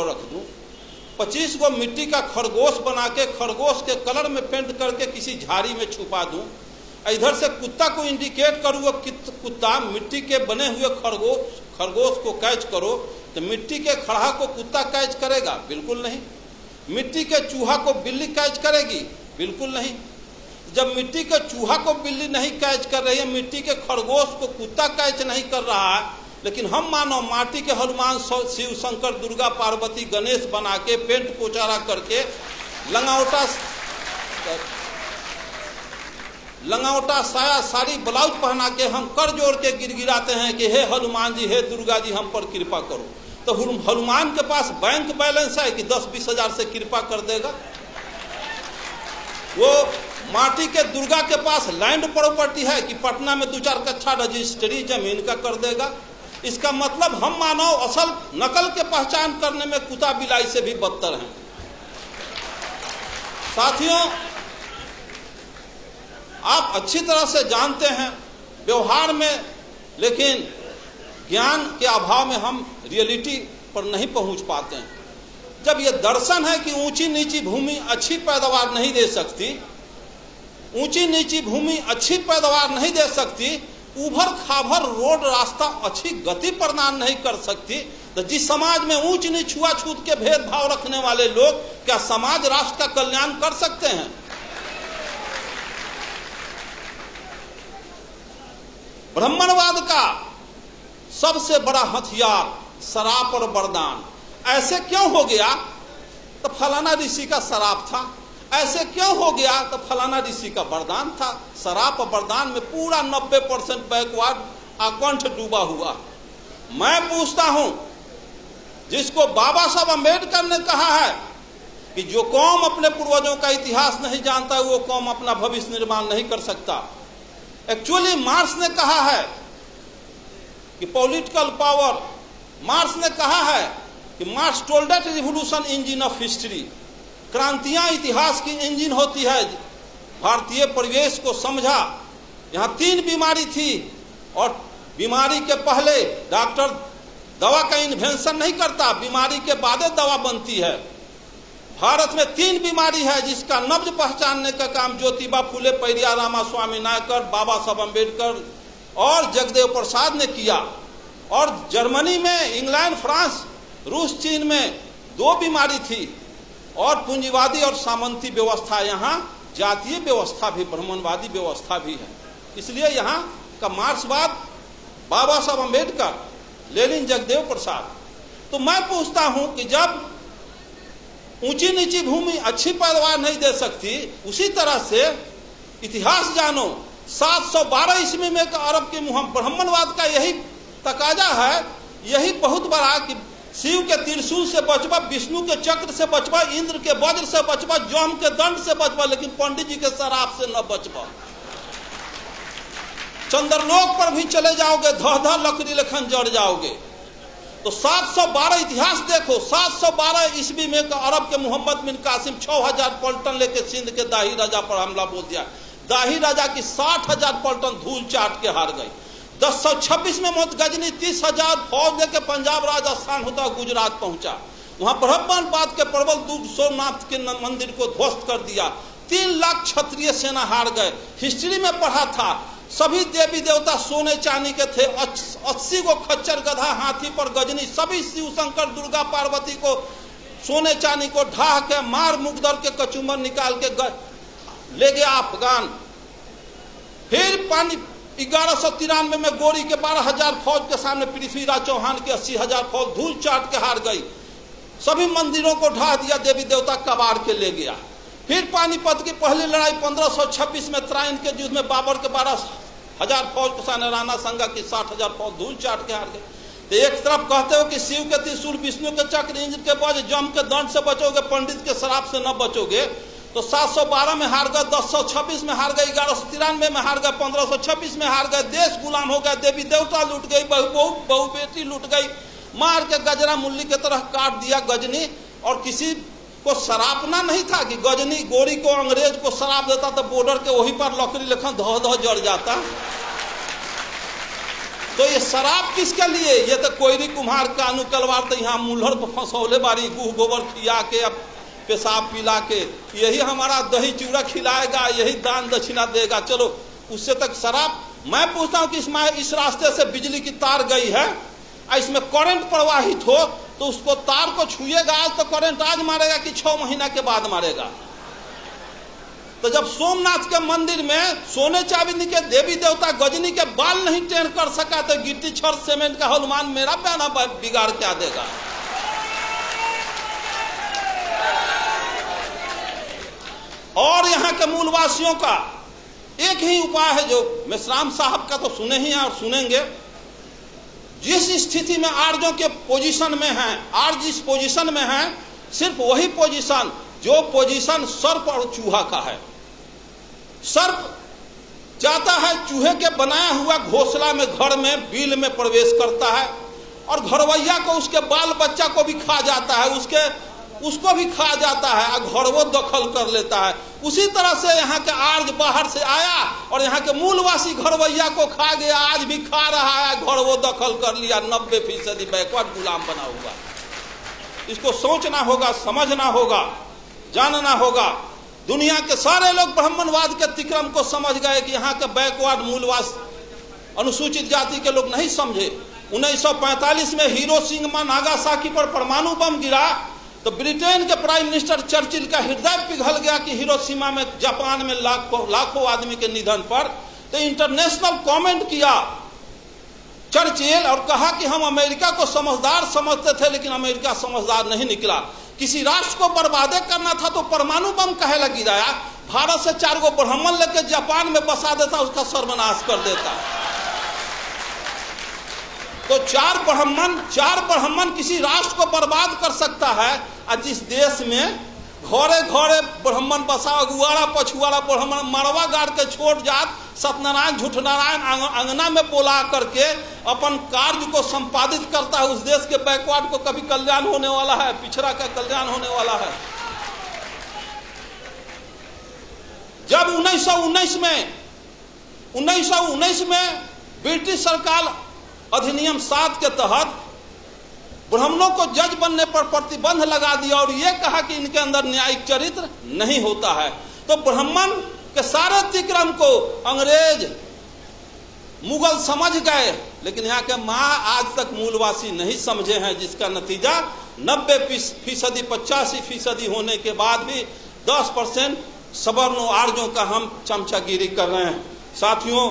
ऊपर रख दूं, 25 गो मिट्टी का खरगोश बना के खरगोश के कलर में पेंट करके किसी झाड़ी में छुपा दूं, इधर से कुत्ता को इंडिकेट करूँ वो कुत्ता मिट्टी के बने हुए खरगोश को कैच करो, तो मिट्टी के खड़हा को कुत्ता कैच करेगा? बिल्कुल नहीं। मिट्टी के चूहा को बिल्ली कैच करेगी? बिल्कुल नहीं। जब मिट्टी के चूहा को बिल्ली नहीं कैच कर रही है, मिट्टी के खरगोश को कुत्ता कैच नहीं कर रहा है, लेकिन हम मानो माटी के हनुमान, शिव, शंकर, दुर्गा, पार्वती, गणेश बना के पेंट पोचारा करके लंगावटा साया साड़ी ब्लाउज पहना के हम कर जोड़ के गिड़गिड़ाते हैं कि हे हनुमान जी, हे दुर्गा जी, हम पर कृपा करो। तो हनुमान के पास बैंक बैलेंस है कि 10-20 हजार से कृपा कर देगा? वो माटी के दुर्गा के पास लैंड प्रॉपर्टी है कि पटना में 2-4 कट्ठा रजिस्ट्री जमीन का कर देगा? इसका मतलब हम मानव असल नकल के पहचान करने में कुत्ता बिलाई से भी बदतर हैं। साथियों, आप अच्छी तरह से जानते हैं व्यवहार में, लेकिन ज्ञान के अभाव में हम रियलिटी पर नहीं पहुंच पाते हैं। जब यह दर्शन है कि ऊंची नीची भूमि अच्छी पैदावार नहीं दे सकती, ऊंची नीची भूमि अच्छी पैदावार नहीं दे सकती, उभर खाभर रोड रास्ता अच्छी गति प्रदान नहीं कर सकती, तो जिस समाज में ऊंच नीच छुआछूत के भेदभाव रखने वाले लोग क्या समाज राष्ट्र का कल्याण कर सकते हैं? ब्राह्मणवाद का सबसे बड़ा हथियार शराब और वरदान। ऐसे क्यों हो गया? तो फलाना ऋषि का शराब था। ऐसे क्यों हो गया? तो फलाना ऋषि का वरदान था। शराब और वरदान में पूरा 90% बैकवर्ड आकंठ डूबा हुआ। मैं पूछता हूं, जिसको बाबा साहब अम्बेडकर ने कहा है कि जो कौम अपने पूर्वजों का इतिहास नहीं जानता वो कौम अपना भविष्य निर्माण नहीं कर सकता, एक्चुअली मार्क्स ने कहा है कि पॉलिटिकल पावर, मार्क्स ने कहा है कि Marx told that revolution engine of history, क्रांतियां इतिहास की इंजन होती है। भारतीय परिवेश को समझा, यहां 3 बीमारी थी और बीमारी के पहले डॉक्टर दवा का इन्वेंशन नहीं करता, बीमारी के बाद दवा बनती है। भारत में 3 बीमारी है जिसका नब्ज पहचानने का काम ज्योतिबा फुले, पेरियार रामास्वामी नायकर, बाबा साहब अम्बेडकर और जगदेव प्रसाद ने किया। और जर्मनी में, इंग्लैंड, फ्रांस, रूस, चीन में 2 बीमारी थी, और पूंजीवादी और सामंती व्यवस्था, यहाँ जातीय व्यवस्था भी, ब्राह्मणवादी व्यवस्था भी है। इसलिए यहाँ का मार्क्सवाद बाबा साहब अम्बेडकर, लेनिन, जगदेव प्रसाद। तो मैं पूछता हूं कि जब ऊंची नीची भूमि अच्छी पैदावार नहीं दे सकती, उसी तरह से इतिहास जानो। 712 ईस्वी में अरब के ब्राह्मणवाद का यही तकाजा है, यही बहुत बड़ा कि शिव के त्रिशूल से बचबा, विष्णु के चक्र से बचबा, इंद्र के वज्र से बचबा, जम के दंड से बचबा, लेकिन पंडित जी के शराब से न बचबा। चंद्रलोक पर भी चले जाओगे, धह लकड़ी लेखन जड़ जाओगे। तो 712 इतिहास देखो, 712 ईस्वी में अरब के मोहम्मद बिन कासिम 6000 पलटन लेके सिंध के दाही राजा पर हमला बोल दिया। दाही राजा की 60,000 पलटन धूल चाट के हार गई। 1026 में गजनी 30,000 फौज लेके पंजाब, राजस्थान होता गुजरात पहुंचा। वहां ब्राह्मणवाद के प्रबल दूत सोमनाथ के मंदिर को ध्वस्त कर दिया। 3 लाख क्षत्रिय सेना हार गए। हिस्ट्री में पढ़ा था, सभी देवी देवता सोने चांदी के थे। 80 को खच्चर, गधा, हाथी पर गजनी, सभी शिव, शंकर, दुर्गा, पार्वती को सोने चांदी को ढाह के मार मुकदर के कचूमर निकाल के ले गया अफगान। फिर 1193 में गोरी के 12,000 फौज के सामने पृथ्वीराज चौहान की 80,000 फौज धूल चाट के हार गई। सभी मंदिरों को ढा दिया, देवी देवता कबाड़ के ले गया। फिर पानीपत की पहली लड़ाई 1526 में त्राइन के युद्ध में बाबर के 12,000 फौज के सामने राणा संगा की 60,000 फौज धूल चाट के हार गई। तो एक तरफ कहते हो कि शिव के त्रिशूल, विष्णु के चक्र, इंद्र के वज्र, जम के दंड से बचोगे, पंडित के शराब से न बचोगे। तो 712 में हार गए, 1026 में हार गए, 1193 में हार गए, 1526 में हार गए। देश गुलाम हो गया, देवी देवता लूट गई, बहु बेटी लूट गई, मार के गजरा मुल्ली की तरह काट दिया गजनी। और किसी को सरापना नहीं था कि गजनी गोरी को अंग्रेज को शराब देता तो बॉर्डर के वहीं पर लकड़ी लेखन धह धह जड़ जाता। तो ये शराब किसके लिए? ये तो कोयरी कुम्हार कानू कलवार तो यहाँ मुल्हर पर फंसौले बारी, गुह गोबर खिया के, अब पेशाब पिला के, यही हमारा दही चूड़ा खिलाएगा, यही दान दक्षिणा देगा। चलो उससे तक शराब। मैं पूछता हूँ कि इसमें इस रास्ते से बिजली की तार गई है, इसमें करंट प्रवाहित हो तो उसको तार को छुएगा आज तो करंट आज मारेगा कि 6 महीना के बाद मारेगा? तो जब सोमनाथ के मंदिर में सोने चांदी के देवी देवता गजनी के बाल नहीं टेढ़ कर सका तो गिट्टी छड़ सीमेंट का हनुमान मेरा बयाना बिगाड़ क्या देगा? और यहाँ के मूलवासियों का एक ही उपाय है, जो मेश्राम साहब का तो सुने ही हैं और सुनेंगे। जिस स्थिति में आर्यों के पोजीशन में हैं, आर्य जिस पोजीशन में हैं, सिर्फ वही पोजीशन जो पोजीशन सर्प और चूहा का है। सर्प जाता है चूहे के बनाया हुआ घोंसला में, घर में बिल में प्रवेश करता है और घरवैया को, उसके बाल बच्चा को भी खा जाता है, उसको भी खा जाता है और घर वो दखल कर लेता है। उसी तरह से यहाँ के आर्य बाहर से आया और यहाँ के मूलवासी घरवैया को खा गया, आज भी खा रहा है, घर वो दखल कर लिया। 90% बैकवर्ड गुलाम बना हुआ। इसको सोचना होगा, समझना होगा, जानना होगा। दुनिया के सारे लोग ब्राह्मणवाद के तिक्रम को समझ गए कि यहाँ के बैकवर्ड मूलवास अनुसूचित जाति के लोग नहीं समझे। 1945 में हिरोशिमा नागासाकी पर परमाणु बम गिरा तो ब्रिटेन के प्राइम मिनिस्टर चर्चिल का हृदय पिघल गया कि हिरोशिमा में, जापान में लाखों आदमी के निधन पर। तो इंटरनेशनल कमेंट किया चर्चिल और कहा कि हम अमेरिका को समझदार समझते थे लेकिन अमेरिका समझदार नहीं निकला। किसी राष्ट्र को बर्बादे करना था तो परमाणु बम काहे लग गिराया? भारत से 4 गो ब्राह्मण लेकर जापान में बसा देता, उसका सर्वनाश कर देता। तो 4 ब्राह्मण किसी राष्ट्र को बर्बाद कर सकता है। और जिस देश में घरे घरे ब्राह्मण बसा, अगुआड़ा पछुआड़ा ब्राह्मण मरवा गाड़ के छोड़ जात, सत्यनारायण झूठनारायण अंगना में बोला करके अपन कार्य को संपादित करता है, उस देश के बैकवर्ड को कभी कल्याण होने वाला है? पिछड़ा का कल्याण होने वाला है? जब 1919 में ब्रिटिश सरकार अधिनियम 7 के तहत ब्राह्मणों को जज बनने पर प्रतिबंध लगा दिया और यह कहा कि इनके अंदर न्यायिक चरित्र नहीं होता है, तो ब्राह्मण के सारे तिक्रम को अंग्रेज मुगल समझ गए, लेकिन यहाँ के माँ आज तक मूलवासी नहीं समझे हैं, जिसका नतीजा 90% 85% होने के बाद भी 10% सवर्णों आर्यों का हम चमचागिरी कर रहे हैं। साथियों,